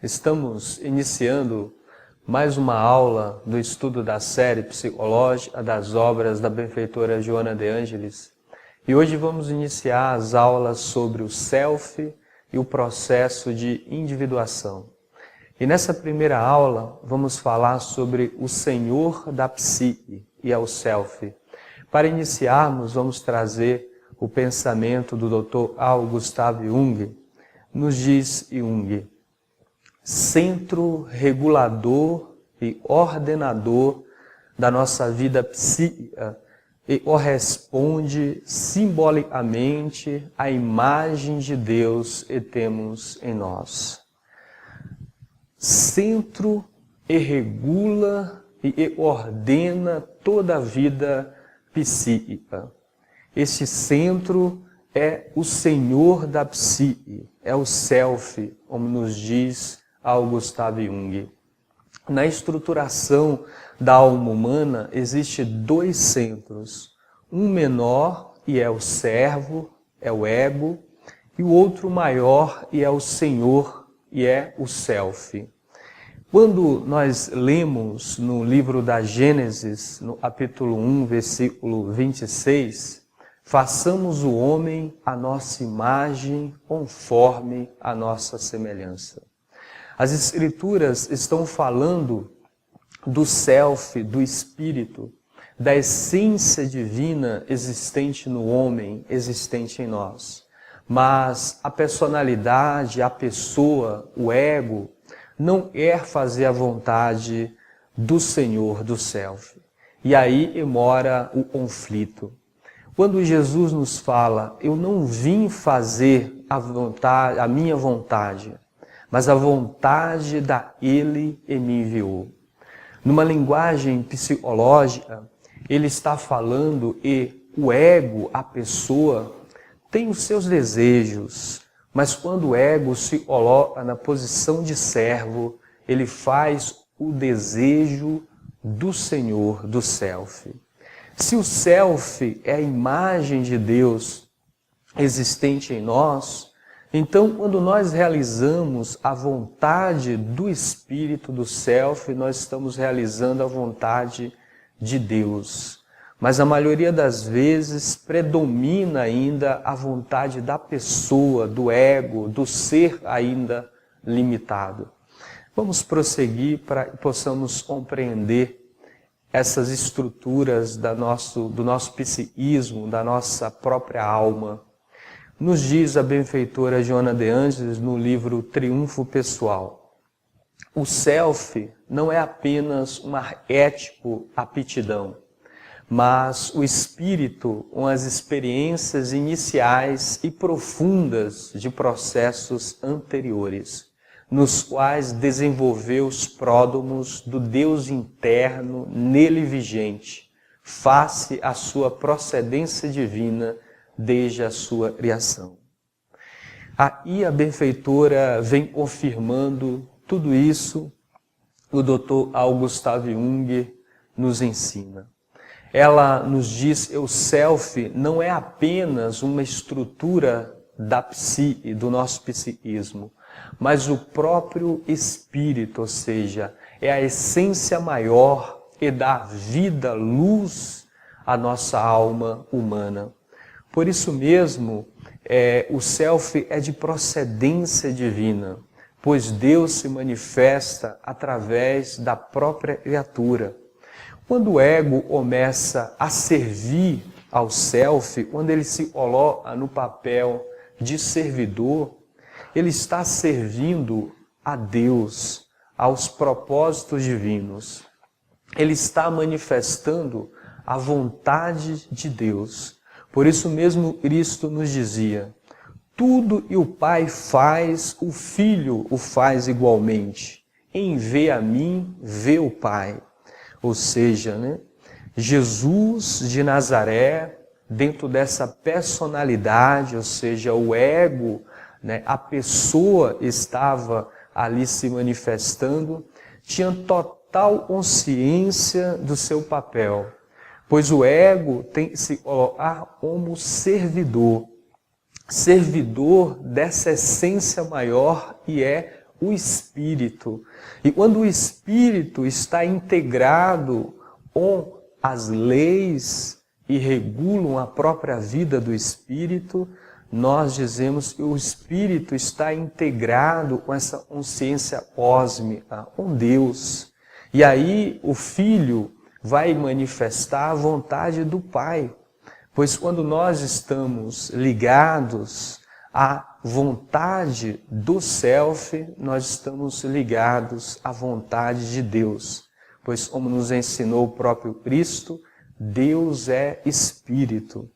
Estamos iniciando mais uma aula do estudo da série psicológica das obras da benfeitora Joana de Ângelis. E hoje vamos iniciar as aulas sobre o self e o processo de individuação. E nessa primeira aula vamos falar sobre o Senhor da psique e é o self. Para iniciarmos, vamos trazer o pensamento do Dr. Carl Gustav Jung. Nos diz Jung: centro regulador e ordenador da nossa vida psíquica e corresponde simbolicamente à imagem de Deus que temos em nós. Centro e regula e ordena toda a vida psíquica. Este centro é o Senhor da psique, é o self, como nos diz Carl Gustav Jung. Na estruturação da alma humana existem dois centros, um menor e é o servo, é o ego, e o outro maior e é o Senhor e é o self. Quando nós lemos no livro da Gênesis, no capítulo 1, versículo 26, façamos o homem à nossa imagem, conforme a nossa semelhança. As Escrituras estão falando do self, do espírito, da essência divina existente no homem, existente em nós. Mas a personalidade, a pessoa, o ego, não quer fazer a vontade do Senhor, do self. E aí mora o conflito. Quando Jesus nos fala, eu não vim fazer a minha vontade, mas a vontade daquele que me enviou. Numa linguagem psicológica, ele está falando que o ego, a pessoa, tem os seus desejos, mas quando o ego se coloca na posição de servo, ele faz o desejo do Senhor, do self. Se o self é a imagem de Deus existente em nós, então quando nós realizamos a vontade do espírito do self, nós estamos realizando a vontade de Deus. Mas a maioria das vezes predomina ainda a vontade da pessoa, do ego, do ser ainda limitado. Vamos prosseguir para que possamos compreender essas estruturas do nosso psiquismo, da nossa própria alma. Nos diz a benfeitora Joana de Ângelis no livro Triunfo Pessoal: o self não é apenas um arquétipo aptidão, mas o espírito com as experiências iniciais e profundas de processos anteriores, nos quais desenvolveu os pródomos do Deus interno nele vigente, face à sua procedência divina desde a sua criação. Aí a benfeitora vem confirmando tudo isso, o Dr. Carl Gustav Jung nos ensina. Ela nos diz que o self não é apenas uma estrutura da psique, do nosso psiquismo, mas o próprio espírito, ou seja, é a essência maior que dá vida, luz à nossa alma humana. Por isso mesmo, o self é de procedência divina, pois Deus se manifesta através da própria criatura. Quando o ego começa a servir ao self, quando ele se coloca no papel de servidor, ele está servindo a Deus, aos propósitos divinos. Ele está manifestando a vontade de Deus. Por isso mesmo Cristo nos dizia: tudo que o Pai faz, o Filho o faz igualmente. Quem vê a mim, vê o Pai. Ou seja, Jesus de Nazaré, dentro dessa personalidade, ou seja, o ego, a pessoa estava ali se manifestando, tinha total consciência do seu papel, pois o ego tem que se colocar como servidor dessa essência maior e é o espírito. E quando o espírito está integrado com as leis e regulam a própria vida do espírito, nós dizemos que o espírito está integrado com essa consciência cósmica, com Deus. E aí o filho vai manifestar a vontade do Pai. Pois quando nós estamos ligados à vontade do self, nós estamos ligados à vontade de Deus. Pois como nos ensinou o próprio Cristo, Deus é Espírito.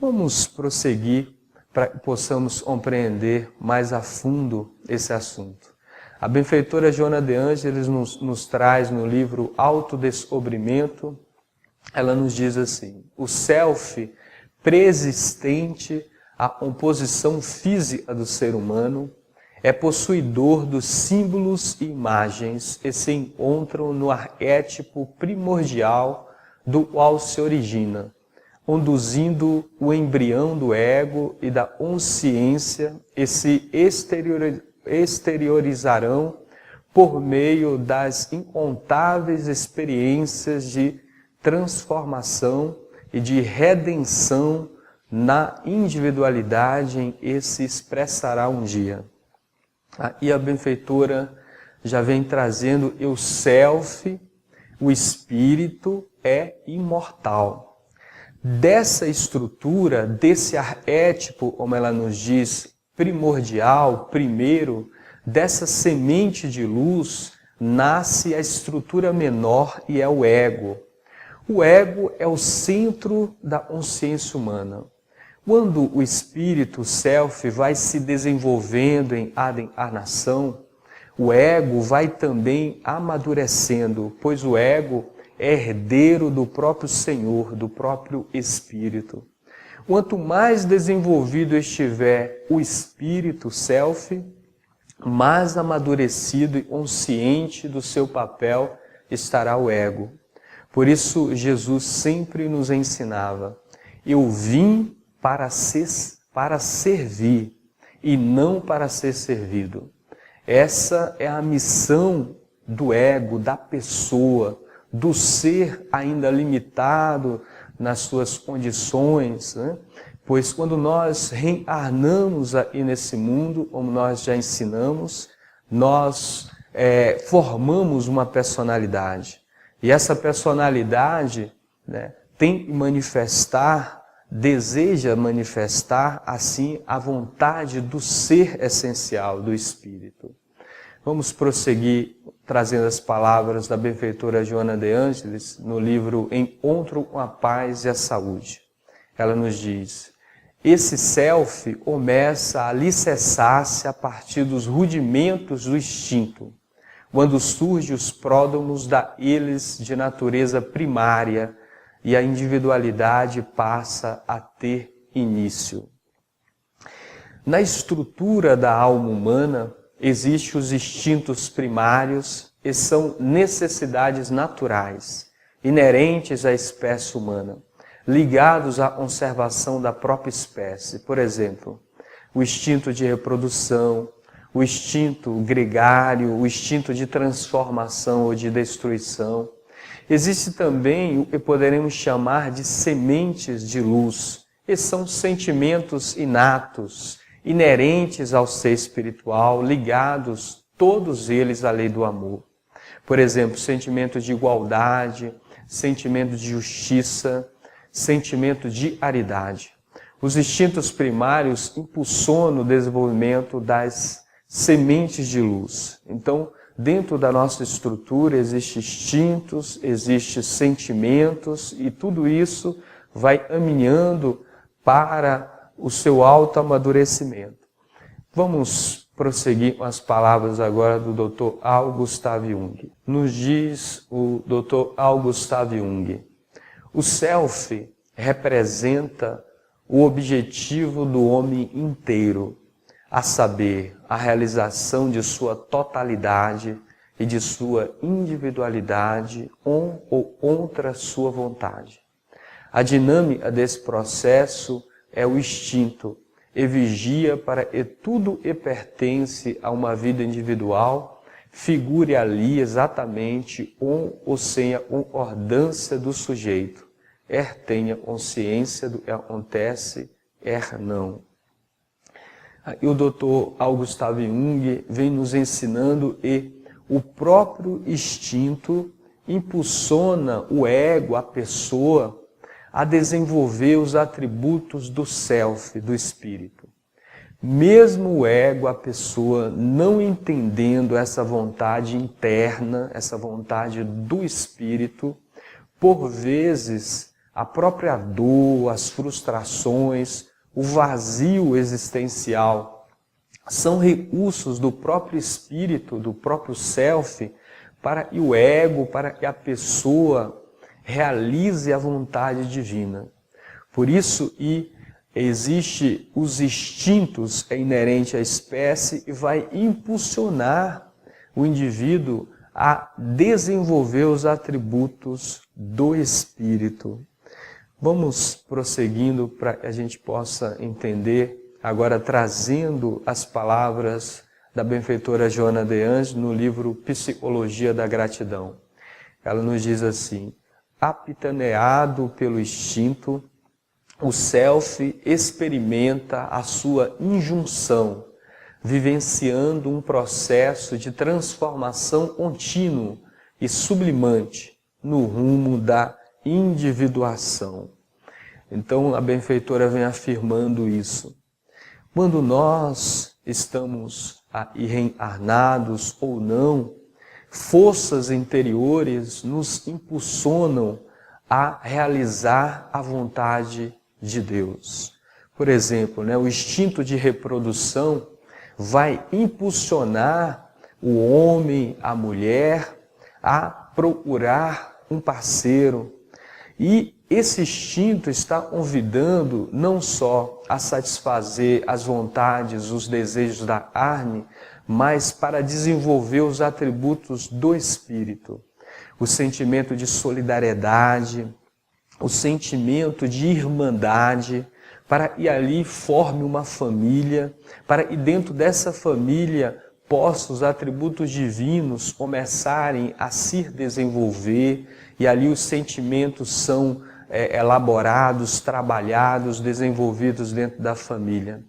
Vamos prosseguir para que possamos compreender mais a fundo esse assunto. A benfeitora Joana de Ângeles nos traz no livro Autodescobrimento, ela nos diz assim: o self preexistente à composição física do ser humano é possuidor dos símbolos e imagens que se encontram no arquétipo primordial do qual se origina, conduzindo o embrião do ego e da consciência e se exteriorizarão por meio das incontáveis experiências de transformação e de redenção na individualidade em que se expressará um dia. E a benfeitora já vem trazendo o self, o espírito é imortal. Dessa estrutura, desse arquétipo, como ela nos diz, primordial, primeiro, dessa semente de luz, nasce a estrutura menor e é o ego. O ego é o centro da consciência humana. Quando o espírito, o self, vai se desenvolvendo em encarnação, o ego vai também amadurecendo, pois o ego é herdeiro do próprio Senhor, do próprio Espírito. Quanto mais desenvolvido estiver o espírito, self, mais amadurecido e consciente do seu papel estará o ego. Por isso, Jesus sempre nos ensinava: eu vim para servir e não para ser servido. Essa é a missão do ego, da pessoa, do ser ainda limitado nas suas condições, né? Pois quando nós reencarnamos aí nesse mundo, como nós já ensinamos, nós formamos uma personalidade. E essa personalidade, né, tem que manifestar, deseja manifestar, assim, a vontade do ser essencial, do Espírito. Vamos prosseguir trazendo as palavras da benfeitora Joana de Ângeles no livro Encontro com a Paz e a Saúde. Ela nos diz: esse self começa a alicerçar-se a partir dos rudimentos do instinto, quando surgem os pródomos daqueles de natureza primária e a individualidade passa a ter início. Na estrutura da alma humana, existem os instintos primários e são necessidades naturais, inerentes à espécie humana, ligados à conservação da própria espécie. Por exemplo, o instinto de reprodução, o instinto gregário, o instinto de transformação ou de destruição. Existe também o que poderemos chamar de sementes de luz, que são sentimentos inatos, inerentes ao ser espiritual, ligados todos eles à lei do amor. Por exemplo, sentimento de igualdade, sentimento de justiça, sentimento de caridade. Os instintos primários impulsionam o desenvolvimento das sementes de luz. Então, dentro da nossa estrutura existem instintos, existem sentimentos e tudo isso vai caminhando para o seu autoamadurecimento. Vamos prosseguir com as palavras agora do Dr. Carl Gustav Jung. Nos diz o Dr. Carl Gustav Jung: o self representa o objetivo do homem inteiro, a saber, a realização de sua totalidade e de sua individualidade com ou contra sua vontade. A dinâmica desse processo é o instinto, e vigia para que tudo e pertence a uma vida individual, figure ali exatamente com ou sem a concordância do sujeito. Tenha consciência do que acontece, não. E o Dr. Carl Gustav Jung vem nos ensinando que o próprio instinto impulsiona o ego, a pessoa, a desenvolver os atributos do self, do espírito. Mesmo o ego, a pessoa, não entendendo essa vontade interna, essa vontade do espírito, por vezes a própria dor, as frustrações, o vazio existencial são recursos do próprio espírito, do próprio self, para que o ego, para que a pessoa realize a vontade divina. Por isso, existe os instintos inerentes à espécie e vai impulsionar o indivíduo a desenvolver os atributos do espírito. Vamos prosseguindo para que a gente possa entender, agora trazendo as palavras da benfeitora Joana de Anjos no livro Psicologia da Gratidão. Ela nos diz assim: capitaneado pelo instinto, o self experimenta a sua injunção, vivenciando um processo de transformação contínuo e sublimante no rumo da individuação. Então a benfeitora vem afirmando isso. Quando nós estamos reencarnados ou não, forças interiores nos impulsionam a realizar a vontade de Deus. Por exemplo, o instinto de reprodução vai impulsionar o homem, a mulher, a procurar um parceiro. E esse instinto está convidando não só a satisfazer as vontades, os desejos da carne, mas para desenvolver os atributos do espírito. O sentimento de solidariedade, o sentimento de irmandade, para que ali forme uma família, para que dentro dessa família possam os atributos divinos começarem a se desenvolver, e ali os sentimentos são elaborados, trabalhados, desenvolvidos dentro da família.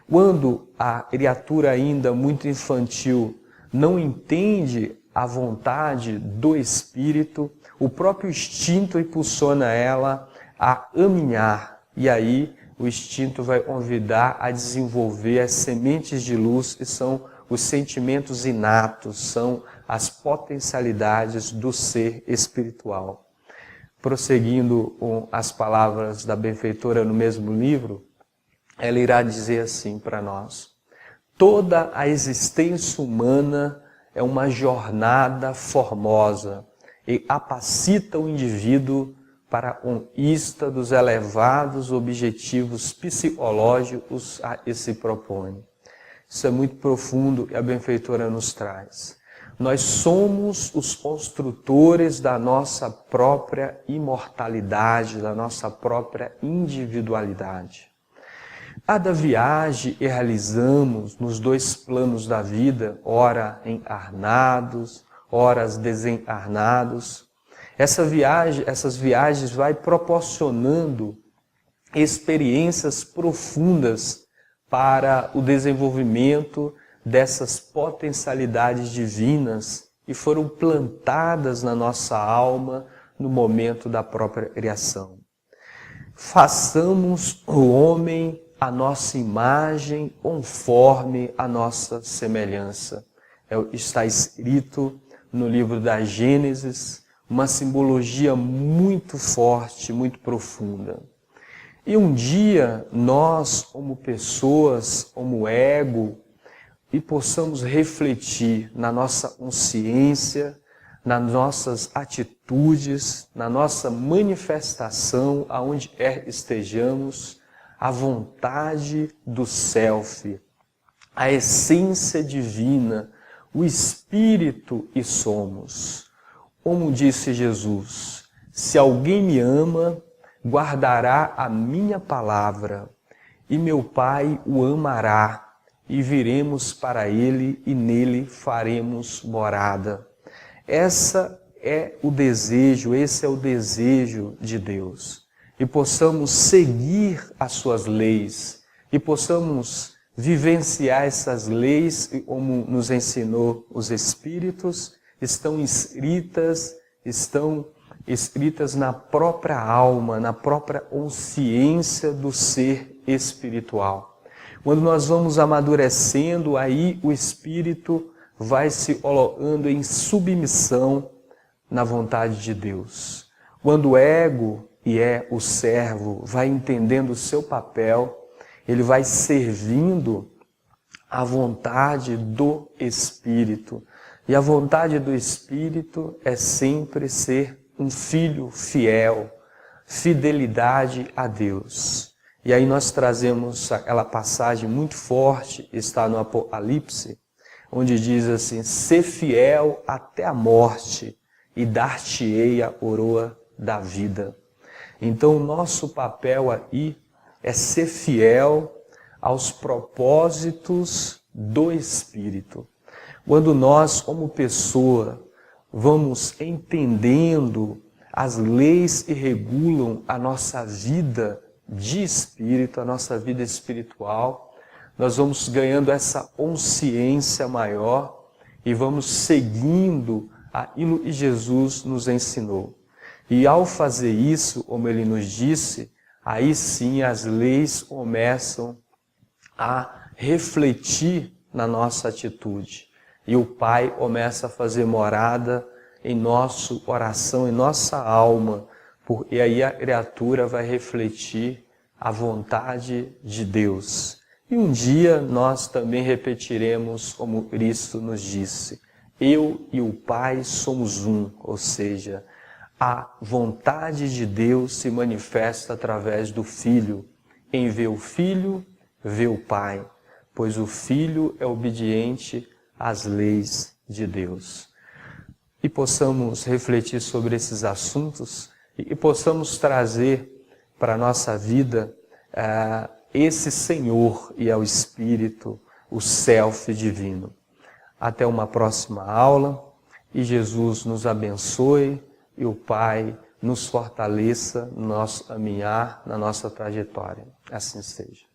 Quando a criatura ainda muito infantil não entende a vontade do espírito, o próprio instinto impulsiona ela a caminhar, e aí o instinto vai convidar a desenvolver as sementes de luz, que são os sentimentos inatos, são as potencialidades do ser espiritual. Prosseguindo com as palavras da benfeitora no mesmo livro, ela irá dizer assim para nós: toda a existência humana é uma jornada formosa e capacita o indivíduo para a conquista dos elevados objetivos psicológicos a que se propõe. Isso é muito profundo que a benfeitora nos traz. Nós somos os construtores da nossa própria imortalidade, da nossa própria individualidade. Cada viagem que realizamos nos dois planos da vida, ora encarnados, ora desencarnados, essas viagens vai proporcionando experiências profundas para o desenvolvimento dessas potencialidades divinas que foram plantadas na nossa alma no momento da própria criação. Façamos o homem a nossa imagem conforme a nossa semelhança. Está escrito no livro da Gênesis, uma simbologia muito forte, muito profunda. E um dia nós, como pessoas, como ego, e possamos refletir na nossa consciência, nas nossas atitudes, na nossa manifestação, aonde estejamos, a vontade do self, a essência divina, o Espírito que somos. Como disse Jesus, se alguém me ama, guardará a minha palavra, e meu Pai o amará, e viremos para ele e nele faremos morada. Esse é o desejo de Deus. E possamos seguir as suas leis, e possamos vivenciar essas leis, como nos ensinou os Espíritos, estão escritas na própria alma, na própria consciência do ser espiritual. Quando nós vamos amadurecendo, aí o Espírito vai se colocando em submissão na vontade de Deus. Quando o ego, e é o servo, vai entendendo o seu papel, ele vai servindo à vontade do Espírito. E a vontade do Espírito é sempre ser um filho fiel, fidelidade a Deus. E aí nós trazemos aquela passagem muito forte, está no Apocalipse, onde diz assim: ser fiel até a morte e dar-te-ei a coroa da vida. Então o nosso papel aí é ser fiel aos propósitos do Espírito. Quando nós, como pessoa, vamos entendendo as leis que regulam a nossa vida de espírito, a nossa vida espiritual, nós vamos ganhando essa consciência maior e vamos seguindo aquilo que Jesus nos ensinou. E ao fazer isso, como ele nos disse, aí sim as leis começam a refletir na nossa atitude. E o Pai começa a fazer morada em nosso coração, em nossa alma, porque aí a criatura vai refletir a vontade de Deus. E um dia nós também repetiremos como Cristo nos disse: eu e o Pai somos um, ou seja, a vontade de Deus se manifesta através do Filho. Quem vê o Filho, vê o Pai, pois o Filho é obediente às leis de Deus. E possamos refletir sobre esses assuntos e possamos trazer para a nossa vida esse Senhor e ao Espírito, o Self divino. Até uma próxima aula e Jesus nos abençoe e o Pai nos fortaleça no nosso caminhar, na nossa trajetória. Assim seja.